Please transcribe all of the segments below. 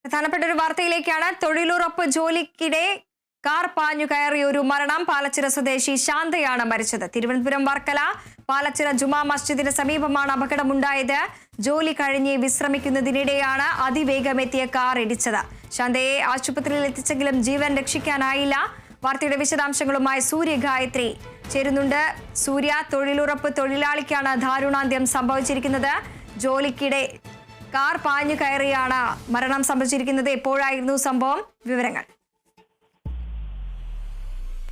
പ്രധാനപ്പെട്ട ഒരു വാർത്തയിലേക്കാണ്. തൊഴിലുറപ്പ് ജോലിക്കിടെ കാർ പാഞ്ഞു കയറിയ ഒരു മരണം. പാലച്ചിറ സ്വദേശി ശാന്തയാണ് മരിച്ചത്. തിരുവനന്തപുരം വർക്കല പാലച്ചിറ ജുമാ മസ്ജിദിന് സമീപമാണ് അപകടമുണ്ടായത്. ജോലി കഴിഞ്ഞ് വിശ്രമിക്കുന്നതിനിടെയാണ് അതിവേഗമെത്തിയ കാർ ഇടിച്ചത്. ശാന്തയെ ആശുപത്രിയിൽ എത്തിച്ചെങ്കിലും ജീവൻ രക്ഷിക്കാനായില്ല. വാർത്തയുടെ വിശദാംശങ്ങളുമായി സൂര്യ ഗായത്രി ചേരുന്നുണ്ട്. സൂര്യ, തൊഴിലുറപ്പ് തൊഴിലാളിക്കാണ് ദാരുണാന്ത്യം സംഭവിച്ചിരിക്കുന്നത്. ജോലിക്കിടെ കാർ പാഞ്ഞു കയറിയാണ് മരണം സംഭവിച്ചിരിക്കുന്നത്. എപ്പോഴായിരുന്നു സംഭവം? വിവരങ്ങൾ.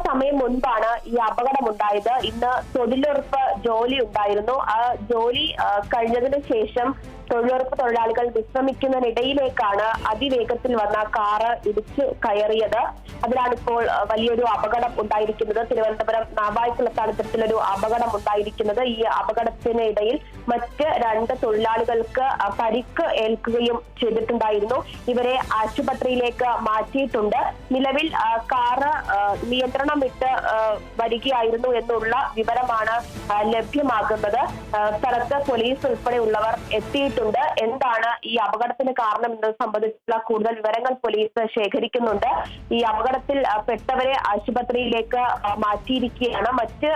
സമയം മുൻപാണ് ഈ അപകടമുണ്ടായത്. ഇന്ന് തൊഴിലുറപ്പ് ജോലി ഉണ്ടായിരുന്നു. ആ ജോലി കഴിഞ്ഞതിന് ശേഷം തൊഴിലുറപ്പ് തൊഴിലാളികൾ വിശ്രമിക്കുന്നതിനിടയിലേക്കാണ് അതിവേഗത്തിൽ വന്ന കാറ് ഇടിച്ചു കയറിയത്. അതിലാണിപ്പോൾ വലിയൊരു അപകടം ഉണ്ടായിരിക്കുന്നത്. തിരുവനന്തപുരം നാവായിക്കുളത്താണ് ഇത്തരത്തിലൊരു അപകടം ഉണ്ടായിരിക്കുന്നത്. ഈ അപകടത്തിനിടയിൽ മറ്റ് 2 തൊഴിലാളികൾക്ക് പരിക്ക് ഏൽക്കുകയും ചെയ്തിട്ടുണ്ടായിരുന്നു. ഇവരെ ആശുപത്രിയിലേക്ക് മാറ്റിയിട്ടുണ്ട്. നിലവിൽ കാറ് നിയന്ത്രണം വിട്ട് വരികയായിരുന്നു എന്നുള്ള വിവരമാണ് ലഭ്യമാകുന്നത്. സ്ഥലത്ത് പോലീസ് ഉൾപ്പെടെയുള്ളവർ എത്തിയിട്ടുണ്ട്. എന്താണ് ഈ അപകടത്തിന് കാരണം എന്നത് സംബന്ധിച്ചുള്ള കൂടുതൽ വിവരങ്ങൾ പോലീസ് ശേഖരിക്കുന്നുണ്ട്. ഈ അപകടത്തിൽ പെട്ടവരെ ആശുപത്രിയിലേക്ക് മാറ്റിയിരിക്കുകയാണ്. മറ്റ്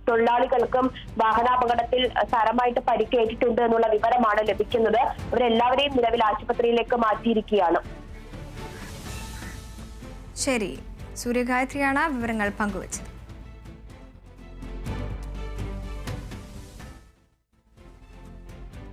തൊഴിലാളികൾക്കും വാഹനാപകടത്തിൽ സാരമായിട്ട് പരിക്കേറ്റിട്ടുണ്ട് എന്നുള്ള വിവരമാണ് ലഭിക്കുന്നത്. അവരെല്ലാവരെയും നിലവിൽ ആശുപത്രിയിലേക്ക് മാറ്റിയിരിക്കുകയാണ്. ശരി, സൂര്യഗായത്രിയാണ് വിവരങ്ങൾ പങ്കുവച്ചത്.